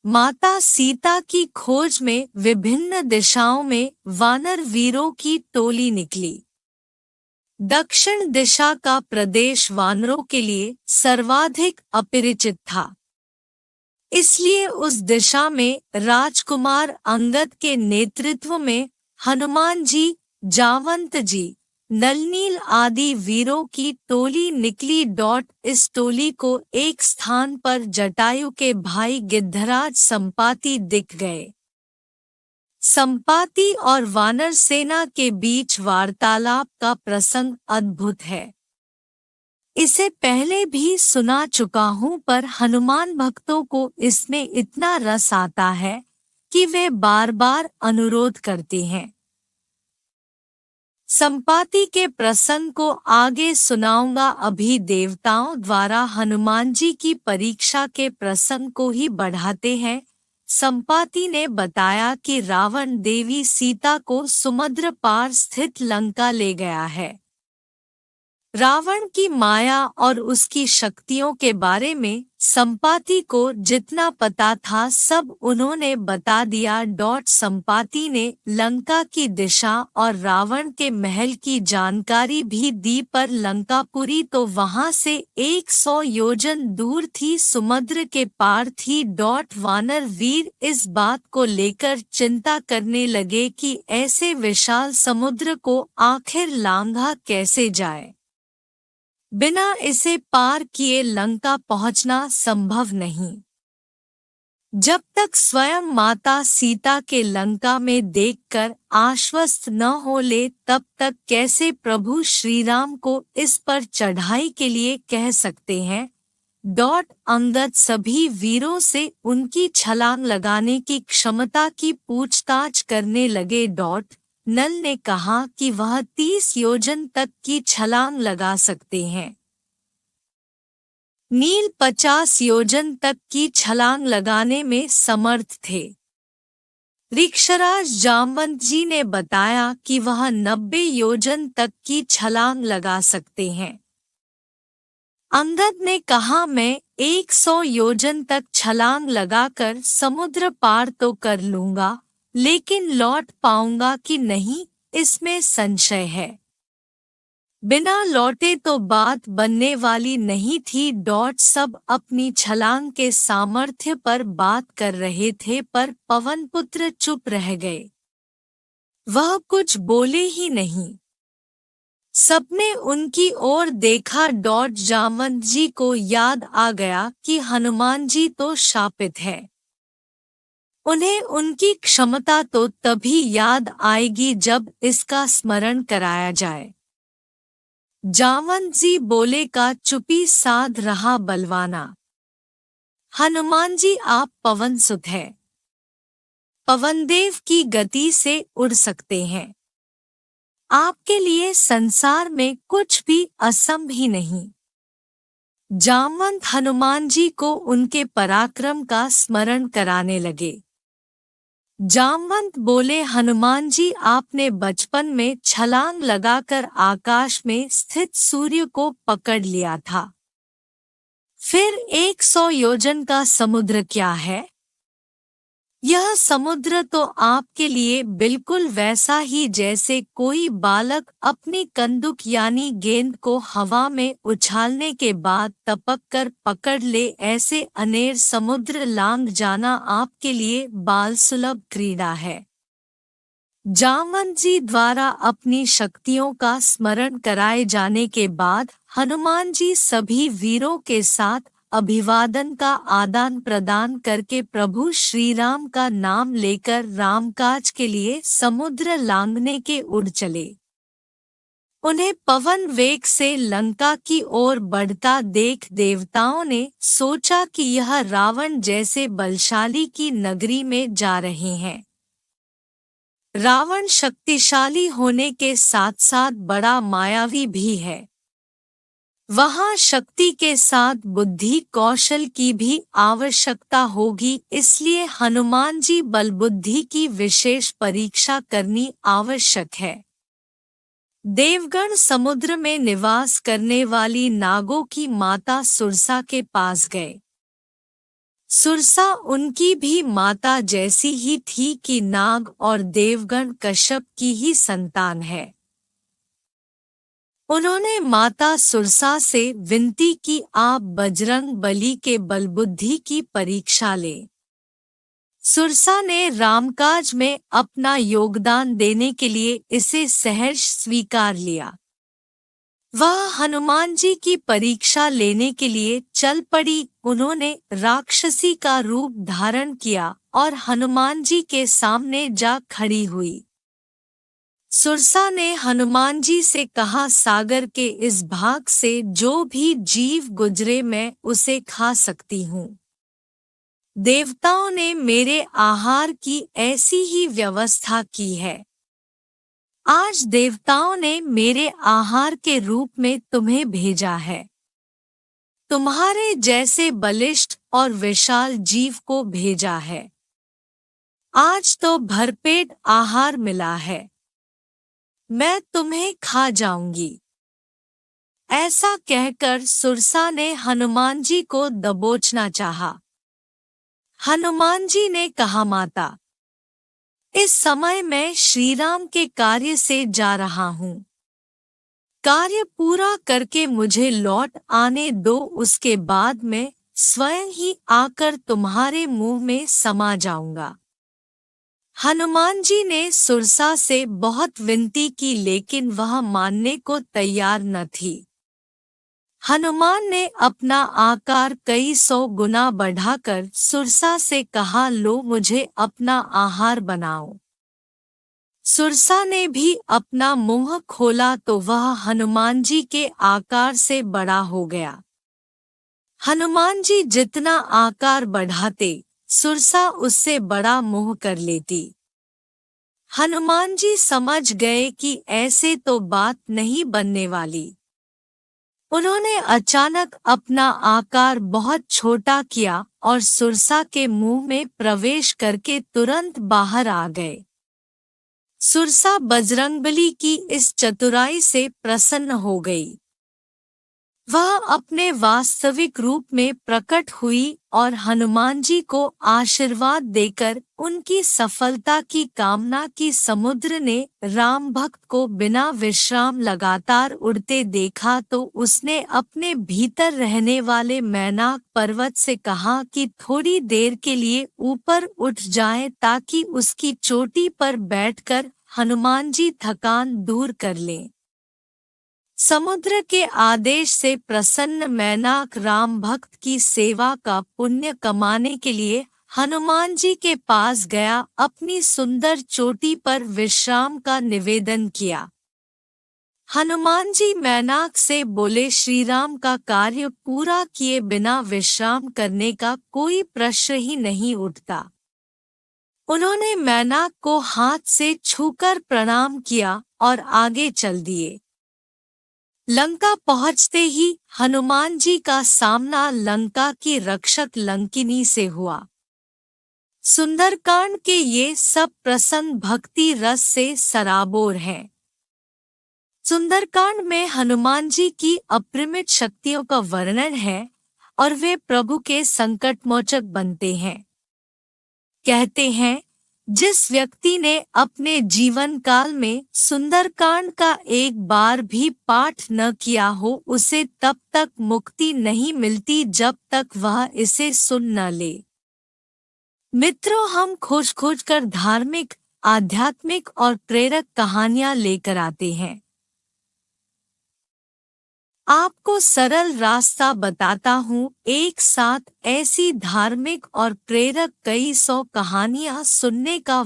माता सीता की खोज में विभिन्न दिशाओं में वानर वीरों की टोली निकली। दक्षिण दिशा का प्रदेश वानरों के लिए सर्वाधिक अपरिचित था। इसलिए उस दिशा में राजकुमार अंगद के नेतृत्व में हनुमान जी, जावंत जी, नलनील आदि वीरों की टोली निकली। इस टोली को एक स्थान पर जटायु के भाई गिद्धराज संपाति दिख गए। संपाति और वानर सेना के बीच वार्तालाप का प्रसंग अद्भुत है। इसे पहले भी सुना चुका हूँ, पर हनुमान भक्तों को इसमें इतना रस आता है कि वे बार बार अनुरोध करते हैं। संपाति के प्रसंग को आगे सुनाऊंगा। अभी देवताओं द्वारा हनुमान जी की परीक्षा के प्रसंग को ही बढ़ाते हैं। संपाति ने बताया कि रावण देवी सीता को समुद्र पार स्थित लंका ले गया है। रावण की माया और उसकी शक्तियों के बारे में संपाति को जितना पता था सब उन्होंने बता दिया। संपाति ने लंका की दिशा और रावण के महल की जानकारी भी दी, पर लंकापुरी तो वहां से 100 योजन दूर थी, समुद्र के पार थी। वानर वीर इस बात को लेकर चिंता करने लगे कि ऐसे विशाल समुद्र को आखिर लांघा कैसे जाए। बिना इसे पार किए लंका पहुंचना संभव नहीं। जब तक स्वयं माता सीता के लंका में देखकर आश्वस्त न हो ले, तब तक कैसे प्रभु श्रीराम को इस पर चढ़ाई के लिए कह सकते हैं। अंगद सभी वीरों से उनकी छलांग लगाने की क्षमता की पूछताछ करने लगे। नल ने कहा कि वह 30 योजन तक की छलांग लगा सकते हैं। नील 50 योजन तक की छलांग लगाने में समर्थ थे। ऋक्षराज जामवंत जी ने बताया कि वह 90 योजन तक की छलांग लगा सकते हैं। अंगद ने कहा, मैं 100 योजन तक छलांग लगाकर समुद्र पार तो कर लूंगा, लेकिन लौट पाऊंगा कि नहीं, इसमें संशय है। बिना लौटे तो बात बनने वाली नहीं थी। सब अपनी छलांग के सामर्थ्य पर बात कर रहे थे, पर पवनपुत्र चुप रह गए। वह कुछ बोले ही नहीं। सबने उनकी ओर देखा। जामवंत जी को याद आ गया कि हनुमान जी तो शापित है। उन्हें उनकी क्षमता तो तभी याद आएगी जब इसका स्मरण कराया जाए। जामवंत जी बोले, का चुप्पी साध रहा बलवाना। हनुमान जी, आप पवन सुत है, पवनदेव की गति से उड़ सकते हैं। आपके लिए संसार में कुछ भी असंभव ही नहीं। जामवंत हनुमान जी को उनके पराक्रम का स्मरण कराने लगे। जामवंत बोले, हनुमान जी, आपने बचपन में छलांग लगाकर आकाश में स्थित सूर्य को पकड़ लिया था। फिर 100 योजन का समुद्र क्या है? यह समुद्र तो आपके लिए बिल्कुल वैसा ही जैसे कोई बालक अपनी कंदुक यानी गेंद को हवा में उछालने के बाद टपक कर पकड़ ले, ऐसे अनेर समुद्र लांघ जाना आपके लिए बाल सुलभ क्रीड़ा है। जामवंत जी द्वारा अपनी शक्तियों का स्मरण कराए जाने के बाद हनुमान जी सभी वीरों के साथ अभिवादन का आदान प्रदान करके प्रभु श्रीराम का नाम लेकर रामकाज के लिए समुद्र लांघने के उड़ चले। उन्हें पवन वेग से लंका की ओर बढ़ता देख देवताओं ने सोचा कि यह रावण जैसे बलशाली की नगरी में जा रहे हैं। रावण शक्तिशाली होने के साथ साथ बड़ा मायावी भी है। वहाँ शक्ति के साथ बुद्धि कौशल की भी आवश्यकता होगी, इसलिए हनुमान जी बल बुद्धि की विशेष परीक्षा करनी आवश्यक है। देवगण समुद्र में निवास करने वाली नागों की माता सुरसा के पास गए। सुरसा उनकी भी माता जैसी ही थी कि नाग और देवगण कश्यप की ही संतान है। उन्होंने माता सुरसा से विनती की, आप बजरंग बली के बलबुद्धि की परीक्षा लें। सुरसा ने रामकाज में अपना योगदान देने के लिए इसे सहर्ष स्वीकार लिया। वह हनुमान जी की परीक्षा लेने के लिए चल पड़ी। उन्होंने राक्षसी का रूप धारण किया और हनुमान जी के सामने जा खड़ी हुई। सुरसा ने हनुमान जी से कहा, सागर के इस भाग से जो भी जीव गुजरे मैं उसे खा सकती हूँ। देवताओं ने मेरे आहार की ऐसी ही व्यवस्था की है। आज देवताओं ने मेरे आहार के रूप में तुम्हें भेजा है। तुम्हारे जैसे बलिष्ठ और विशाल जीव को भेजा है। आज तो भरपेट आहार मिला है, मैं तुम्हें खा जाऊंगी। ऐसा कहकर सुरसा ने हनुमान जी को दबोचना चाहा। हनुमान जी ने कहा, माता, इस समय मैं श्रीराम के कार्य से जा रहा हूँ। कार्य पूरा करके मुझे लौट आने दो, उसके बाद मैं स्वयं ही आकर तुम्हारे मुंह में समा जाऊंगा। हनुमान जी ने सुरसा से बहुत विनती की, लेकिन वह मानने को तैयार न थी। हनुमान ने अपना आकार कई 100 गुना बढ़ाकर सुरसा से कहा, लो मुझे अपना आहार बनाओ। सुरसा ने भी अपना मुंह खोला तो वह हनुमान जी के आकार से बड़ा हो गया। हनुमान जी जितना आकार बढ़ाते, सुरसा उससे बड़ा मुंह कर लेती। हनुमान जी समझ गए कि ऐसे तो बात नहीं बनने वाली। उन्होंने अचानक अपना आकार बहुत छोटा किया और सुरसा के मुंह में प्रवेश करके तुरंत बाहर आ गए। सुरसा बजरंगबली की इस चतुराई से प्रसन्न हो गई। वह अपने वास्तविक रूप में प्रकट हुई और हनुमान जी को आशीर्वाद देकर उनकी सफलता की कामना की। समुद्र ने राम भक्त को बिना विश्राम लगातार उड़ते देखा तो उसने अपने भीतर रहने वाले मैनाक पर्वत से कहा कि थोड़ी देर के लिए ऊपर उठ जाए ताकि उसकी चोटी पर बैठकर हनुमान जी थकान दूर कर लें। समुद्र के आदेश से प्रसन्न मैनाक राम भक्त की सेवा का पुण्य कमाने के लिए हनुमान जी के पास गया, अपनी सुंदर चोटी पर विश्राम का निवेदन किया। हनुमान जी मैनाक से बोले, श्रीराम का कार्य पूरा किए बिना विश्राम करने का कोई प्रश्न ही नहीं उठता। उन्होंने मैनाक को हाथ से छूकर प्रणाम किया और आगे चल दिए। लंका पहुंचते ही हनुमान जी का सामना लंका की रक्षक लंकिनी से हुआ। सुंदरकांड के ये सब प्रसंग भक्ति रस से सराबोर हैं। सुंदरकांड में हनुमान जी की अपरिमित शक्तियों का वर्णन है और वे प्रभु के संकटमोचक बनते हैं। कहते हैं, जिस व्यक्ति ने अपने जीवन काल में सुंदरकांड का एक बार भी पाठ न किया हो, उसे तब तक मुक्ति नहीं मिलती जब तक वह इसे सुन न ले। मित्रों, हम खोज खोज कर धार्मिक, आध्यात्मिक और प्रेरक कहानियां लेकर आते हैं। आपको सरल रास्ता बताता हूँ। एक साथ ऐसी धार्मिक और प्रेरक कई 100 कहानियां सुनने का